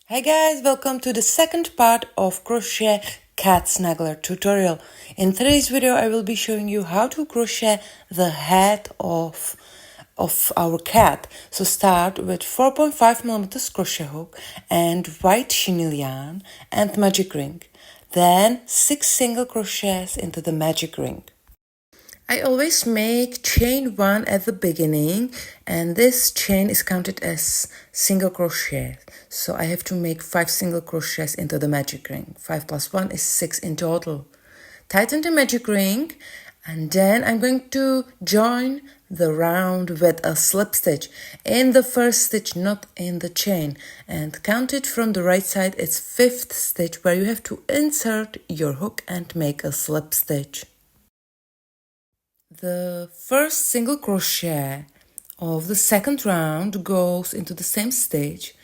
Hi guys, welcome to the second part of Crochet CAT snuggler tutorial. In today's video I will be showing you how to crochet the head of our cat. So start with 4.5mm crochet hook and white chenille yarn and magic ring. Then 6 single crochets into the magic ring. I always make chain 1 at the beginning, and this chain is counted as single crochet. So I have to make 5 single crochets into the magic ring. 5 plus 1 is 6 in total. Tighten the magic ring, and then I'm going to join the round with a slip stitch in the first stitch, not in the chain, and count it from the right side. It's 5th stitch where you have to insert your hook and make a slip stitch. The first single crochet of the second round goes into the same stitch,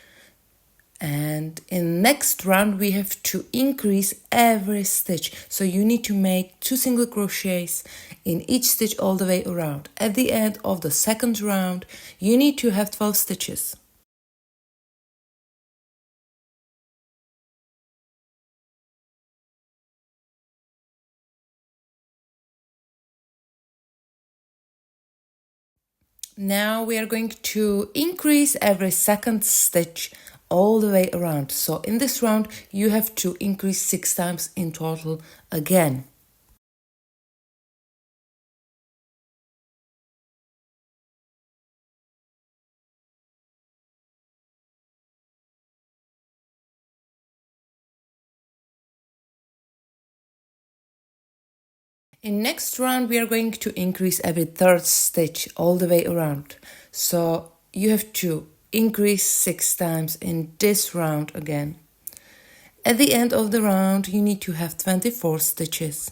and in next round we have to increase every stitch, so you need to make 2 single crochets in each stitch all the way around. At the end of the second round you need to have 12 stitches. Now we are going to increase every second stitch all the way around. So in this round you have to increase 6 times in total again. In next round we are going to increase every third stitch all the way around. So you have to increase 6 times in this round again. At the end of the round you need to have 24 stitches.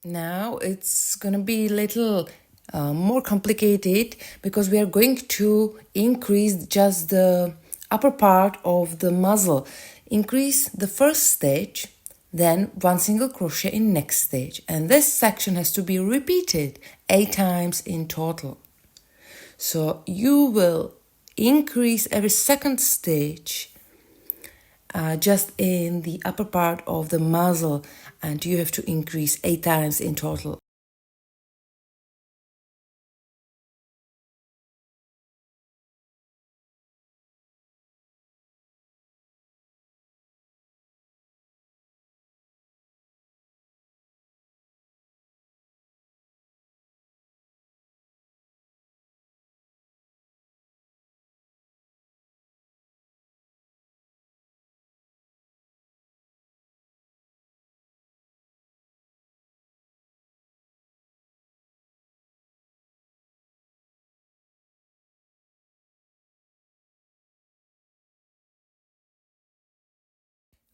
Now it's gonna be a little more complicated because we are going to increase just the upper part of the muzzle. Increase the first stitch, then 1 single crochet in next stitch, and this section has to be repeated 8 times in total. So you will increase every second stitch just in the upper part of the muzzle, and you have to increase 8 times in total.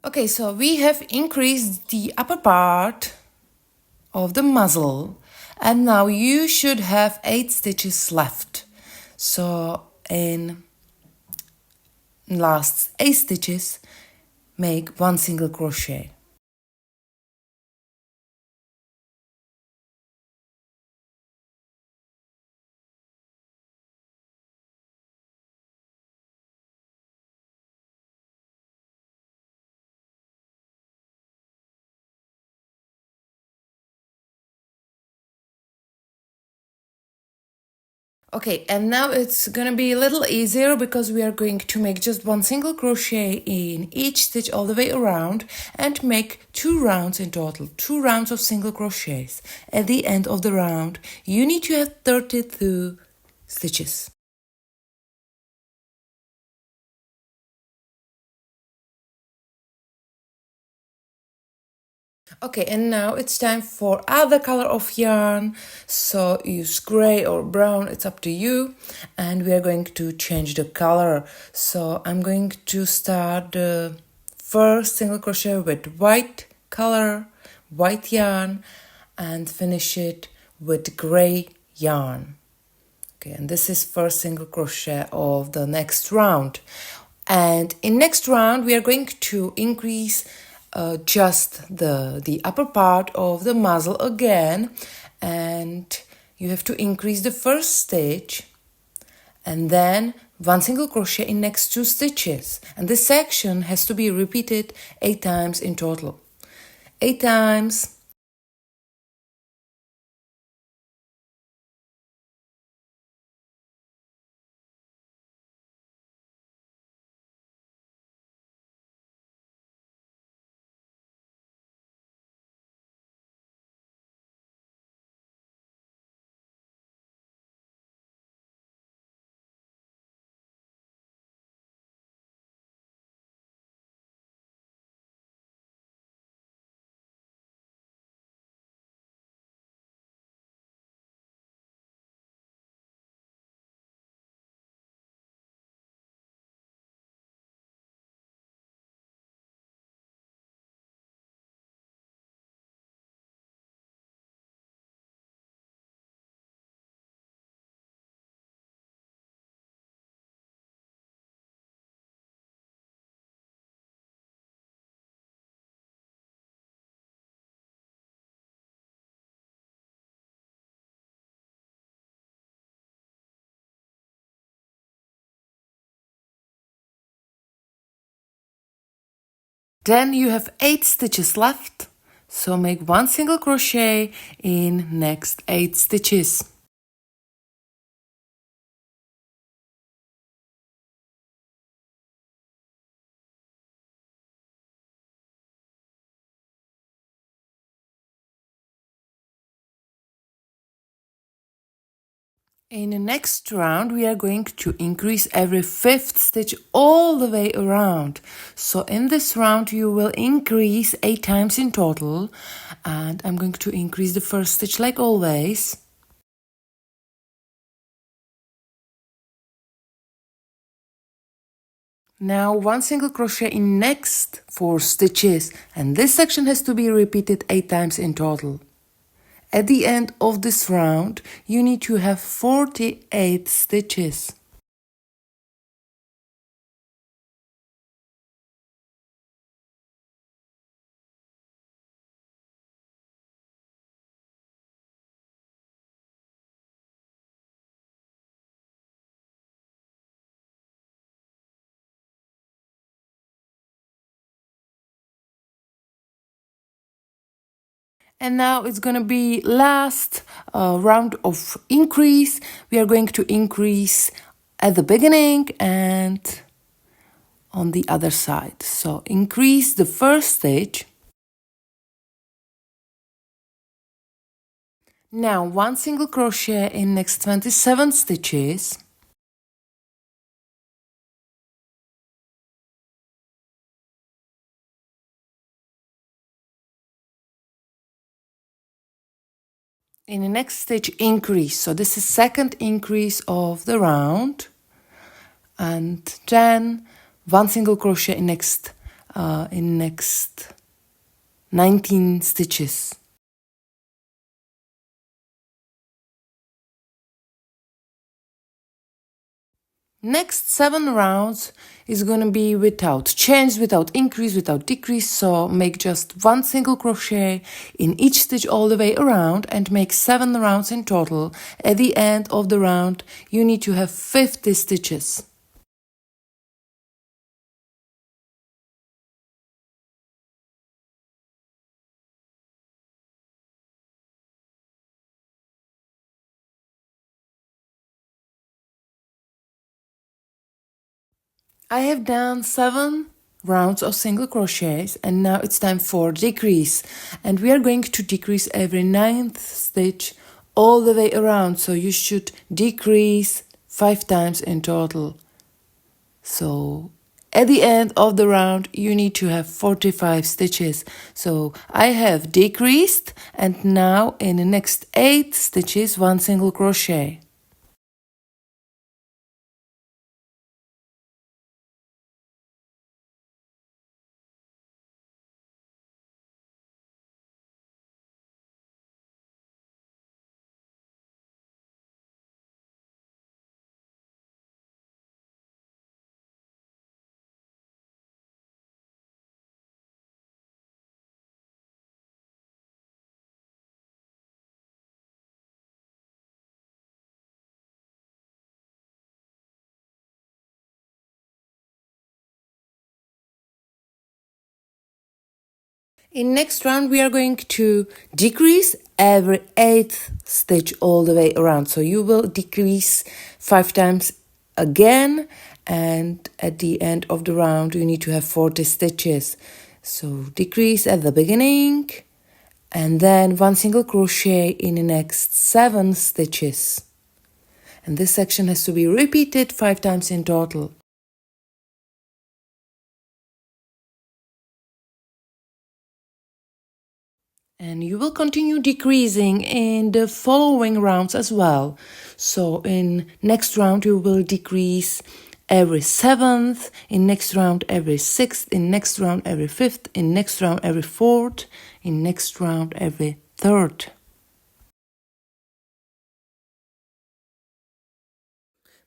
Okay, so we have increased the upper part of the muzzle, and now you should have 8 stitches left. So in last 8 stitches make 1 single crochet. Okay, and now it's gonna be a little easier because we are going to make just 1 single crochet in each stitch all the way around and make 2 rounds in total, 2 rounds of single crochets. At the end of the round you need to have 32 stitches. Okay, and now it's time for other color of yarn. So use gray or brown, it's up to you. And we are going to change the color. So I'm going to start the first single crochet with white color, white yarn, and finish it with gray yarn. Okay, and this is first single crochet of the next round. And in next round we are going to increase just the upper part of the muzzle again, and you have to increase the first stitch and then one single crochet in next 2 stitches, and this section has to be repeated 8 times in total. 8 times. Then you have 8 stitches left, so make 1 single crochet in next 8 stitches. In the next round we are going to increase every 5th stitch all the way around. So in this round you will increase 8 times in total, and I'm going to increase the first stitch like always. Now 1 single crochet in next 4 stitches, and this section has to be repeated 8 times in total. At the end of this round, you need to have 48 stitches. And now it's gonna be last round of increase. We are going to increase at the beginning and on the other side. So increase the first stitch. Now 1 single crochet in next 27 stitches. In the next stitch increase, so this is second increase of the round, and then 1 single crochet in next 19 stitches. Next 7 rounds is gonna be without change, without increase, without decrease, so make just 1 single crochet in each stitch all the way around and make 7 rounds in total. At the end of the round you need to have 50 stitches. I have done 7 rounds of single crochets, and now it's time for decrease, and we are going to decrease every 9th stitch all the way around, so you should decrease 5 times in total. So at the end of the round you need to have 45 stitches. So I have decreased, and now in the next 8 stitches 1 single crochet. In next round, we are going to decrease every 8th stitch all the way around. So you will decrease 5 times again, and at the end of the round, you need to have 40 stitches. So decrease at the beginning, and then 1 single crochet in the next 7 stitches. And this section has to be repeated 5 times in total. And you will continue decreasing in the following rounds as well. So in next round you will decrease every 7th, in next round every 6th, in next round every 5th, in next round every 4th, in next round every 3rd.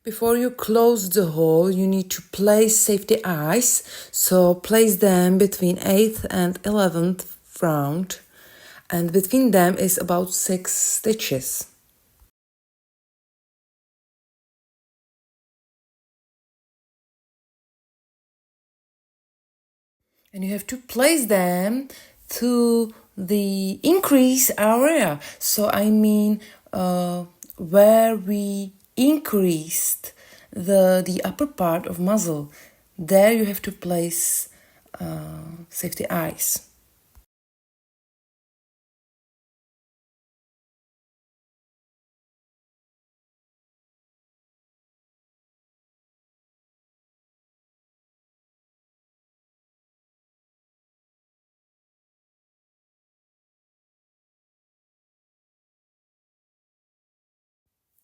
Before you close the hole, you need to place safety eyes. So place them between 8th and 11th round. And between them is about 6 stitches. And you have to place them to the increase area. So I mean where we increased the upper part of muzzle, there you have to place safety eyes.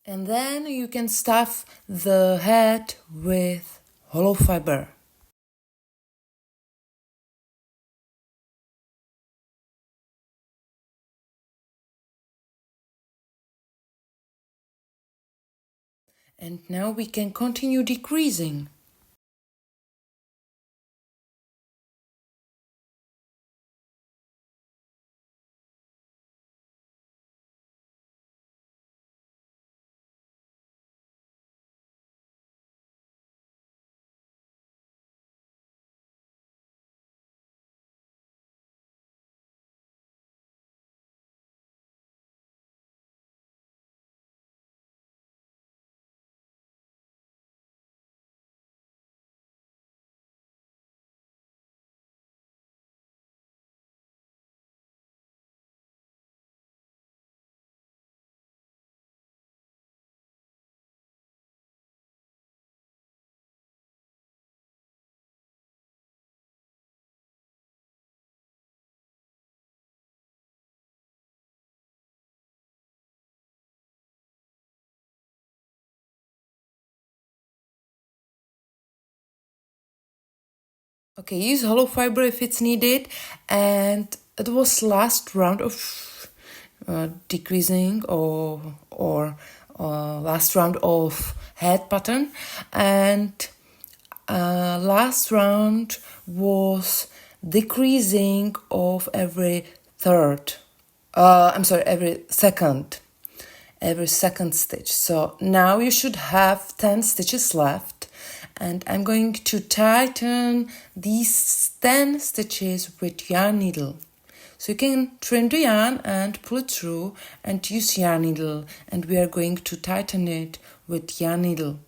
And then you can stuff the head with hollow fiber. And now we can continue decreasing. Okay, use hollow fiber if it's needed. And it was last round of decreasing or last round of head pattern, and last round was decreasing of every third. Every second stitch. So now you should have 10 stitches left, and I'm going to tighten these 10 stitches with yarn needle. So you can trim the yarn and pull it through and use yarn needle, and we are going to tighten it with yarn needle.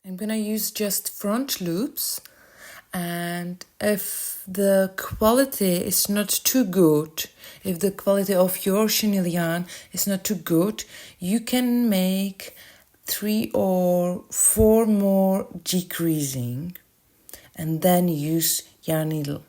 I'm gonna use just front loops, and if the quality is not too good, if the quality of your chenille yarn is not too good, you can make 3 or 4 more decreasing and then use yarn needle.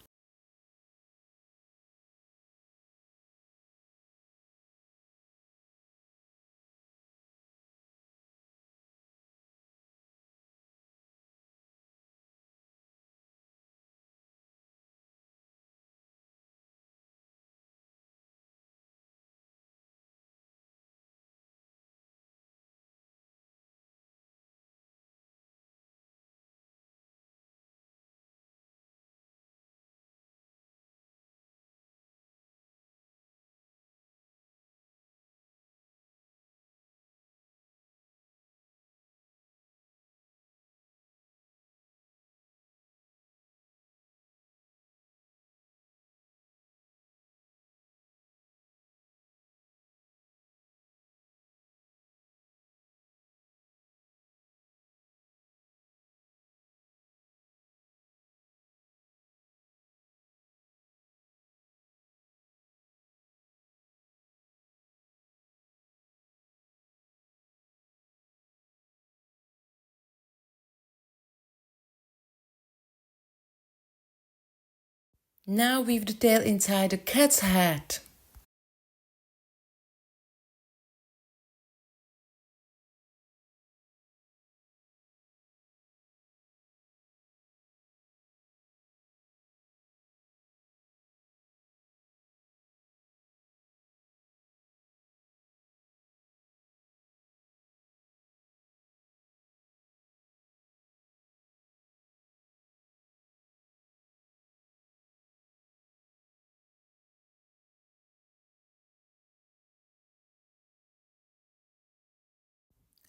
Now weave the tail inside the cat's head.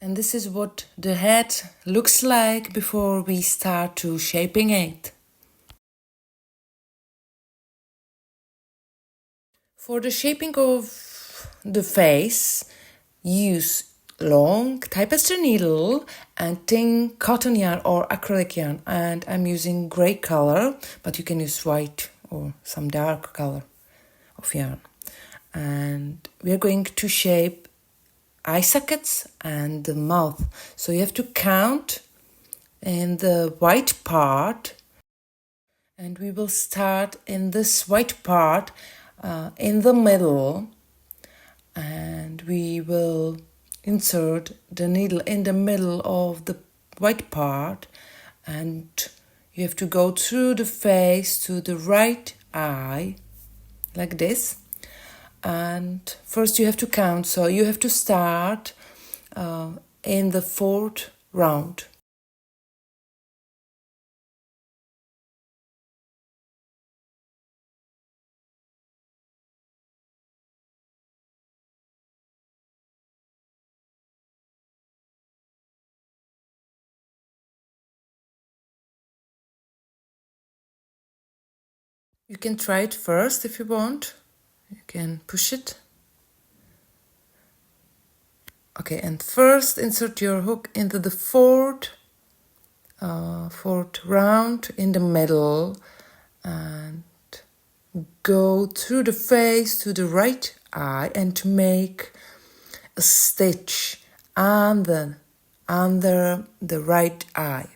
And this is what the head looks like before we start to shaping it. For the shaping of the face, use long tapestry needle and thin cotton yarn or acrylic yarn, and I'm using gray color, but you can use white or some dark color of yarn. And we are going to shape eye sockets and the mouth. So you have to count in the white part, and we will start in this white part in the middle, and we will insert the needle in the middle of the white part, and you have to go through the face to the right eye like this. And first you have to count, so you have to start in the 4th round. You can try it first if you want. You can push it. Okay, and first insert your hook into the fourth round in the middle and go through the face to the right eye and make a stitch under the right eye.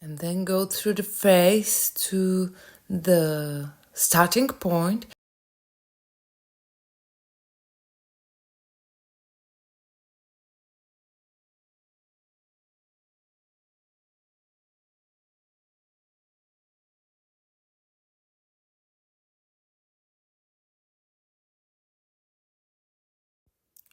And then go through the face to the starting point.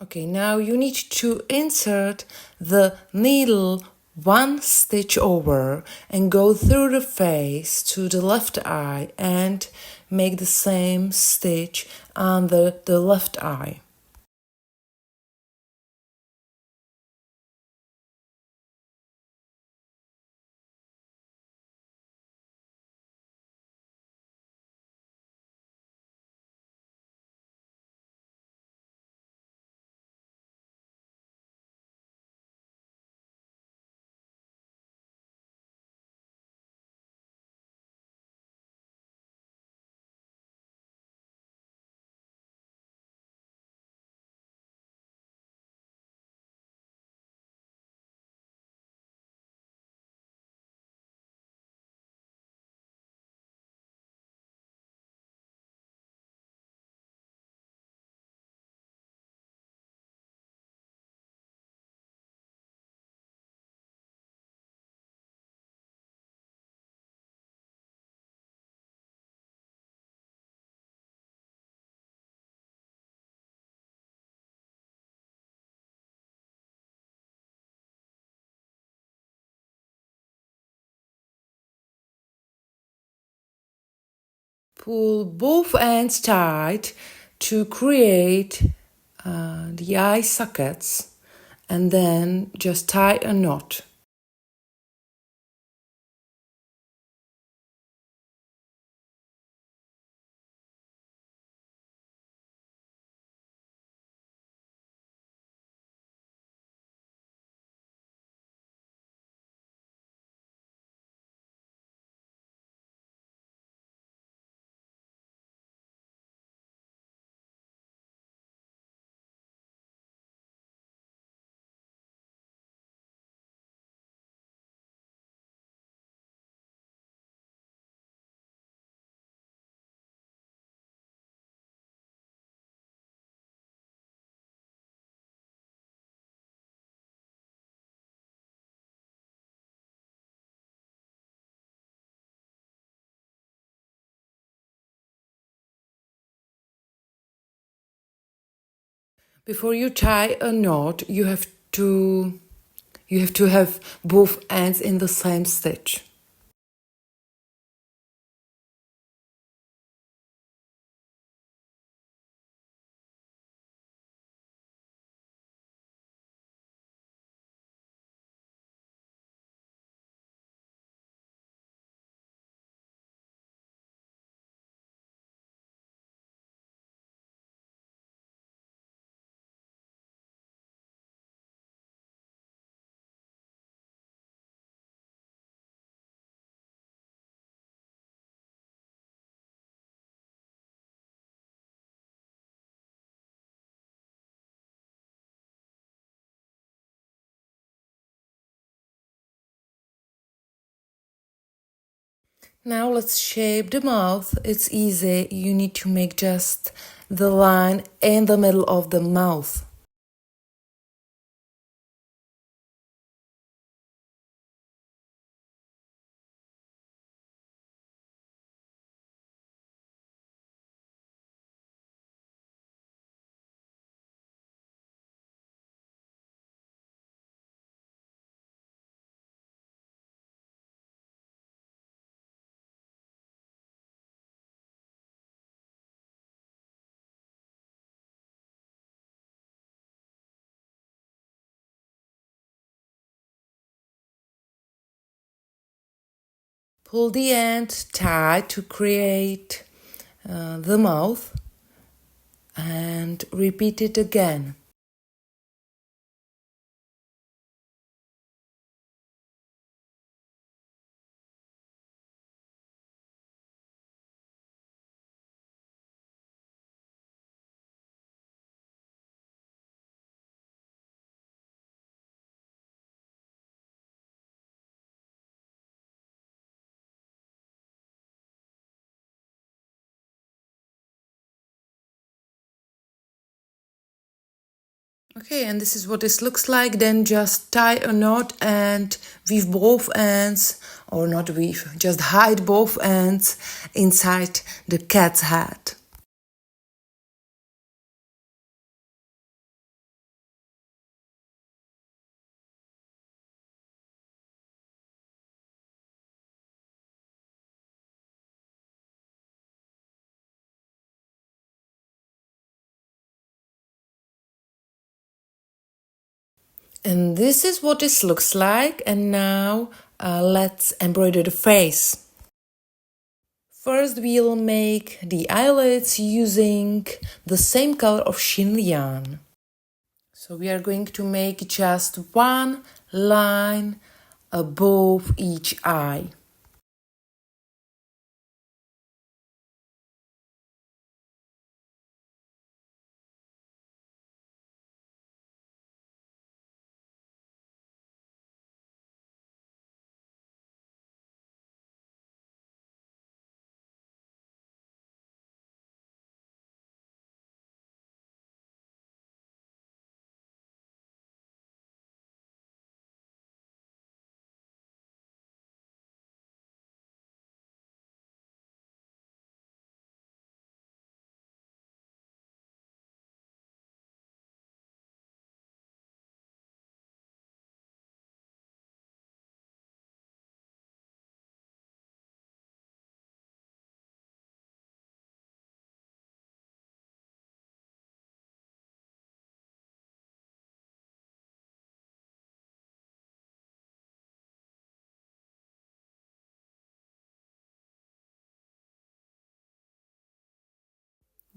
Okay, now you need to insert the needle 1 stitch over and go through the face to the left eye and make the same stitch under the left eye. Pull both ends tight to create the eye sockets, and then just tie a knot. Before you tie a knot, you have to have both ends in the same stitch. Now let's shape the mouth. It's easy. You need to make just the line in the middle of the mouth. Pull the end tight to create the mouth and repeat it again. Okay, and this is what this looks like. Then just tie a knot and weave both ends, or not weave, just hide both ends inside the cat's head. And this is what this looks like. And now let's embroider the face. First, we'll make the eyelids using the same color of chenille yarn. So we are going to make just one line above each eye.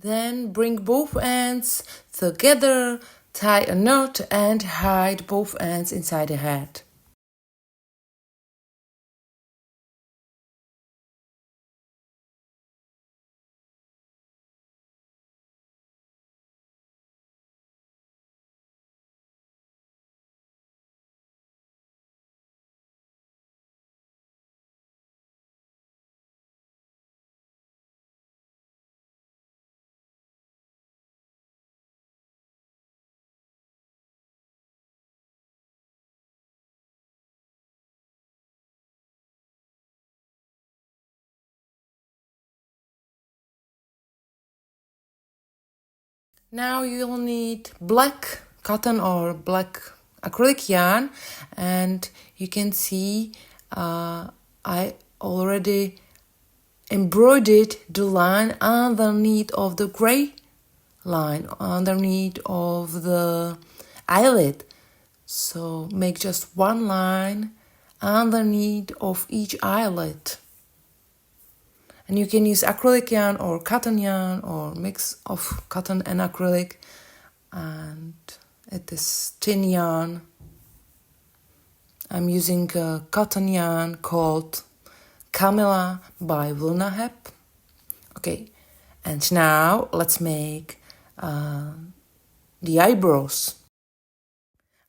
Then bring both ends together, tie a knot and hide both ends inside the hat. Now you'll need black cotton or black acrylic yarn, and you can see I already embroidered the line underneath of the gray line, underneath of the eyelet. So make just one line underneath of each eyelet. And you can use acrylic yarn or cotton yarn or mix of cotton and acrylic. And it is thin yarn. I'm using a cotton yarn called Camilla by Vlnahep. Okay, and now let's make the eyebrows.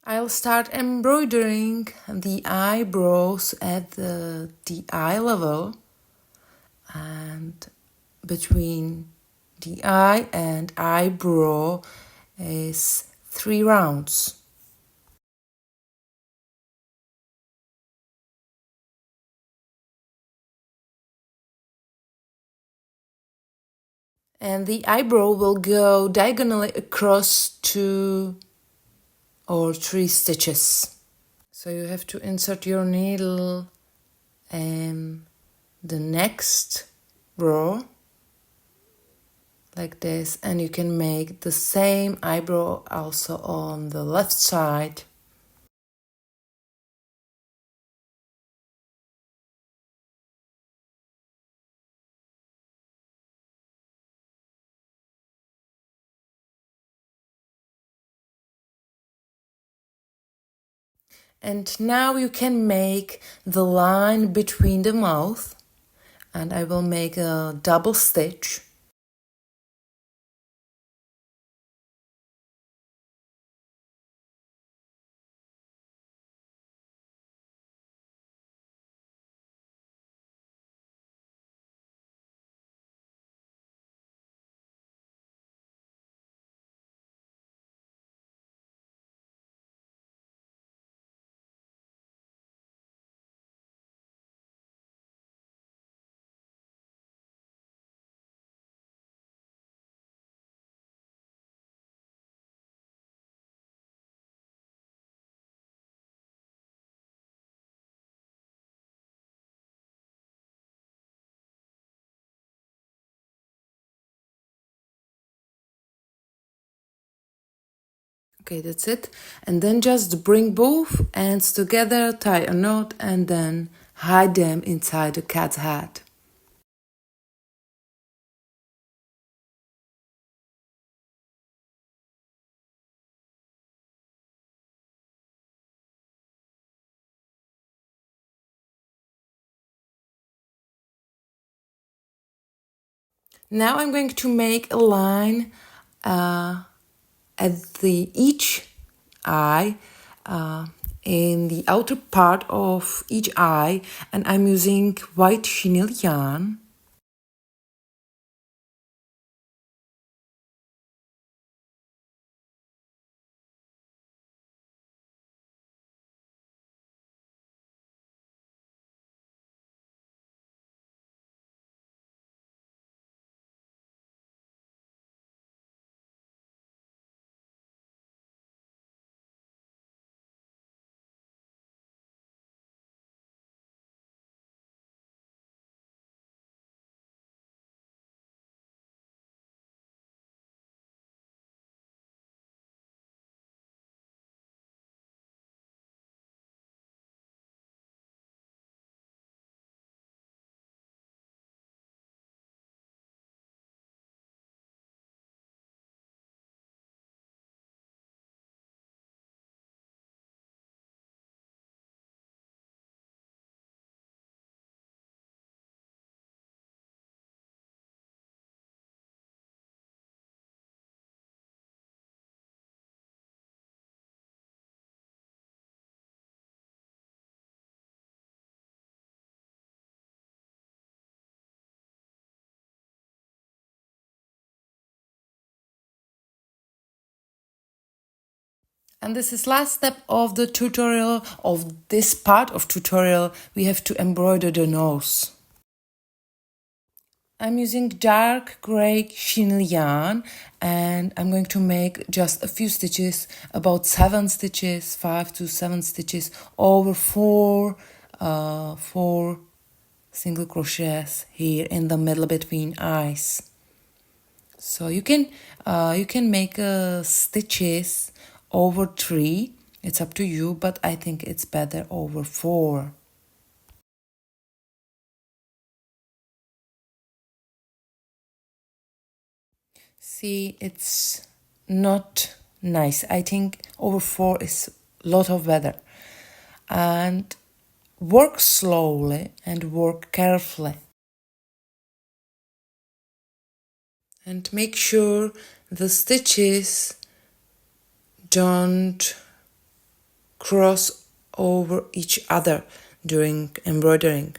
I'll start embroidering the eyebrows at the eye level, and between the eye and eyebrow is 3 rounds. And the eyebrow will go diagonally across 2 or 3 stitches. So you have to insert your needle in the next row like this, and you can make the same eyebrow also on the left side. And now you can make the line between the mouth, and I will make a double stitch. Okay, that's it. And then just bring both ends together, tie a knot, and then hide them inside the cat's hat. Now I'm going to make a line at each eye, in the outer part of each eye, and I'm using white chenille yarn. And this is last step of the tutorial, of this part of tutorial. We have to embroider the nose. I'm using dark gray chenille yarn and I'm going to make just a few stitches, about 7 stitches, 5 to 7 stitches over four single crochets here in the middle between eyes. So you can make stitches over 3. It's up to you, but I think it's better over 4. See, it's not nice. I think over 4 is a lot of better. And work slowly and work carefully. And make sure the stitches don't cross over each other during embroidering.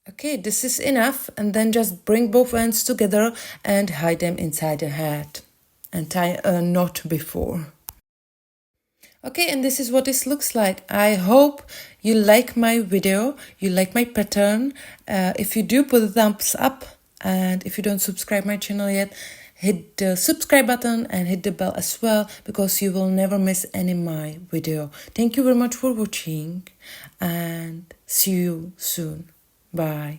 Okay, this is enough, and then just bring both ends together and hide them inside the hat and tie a knot before. Okay, and this is what this looks like. I hope you like my video, you like my pattern. If you do, put a thumbs up, and if you don't subscribe my channel yet, hit the subscribe button and hit the bell as well, because you will never miss any of my video. Thank you very much for watching, and see you soon. Bye.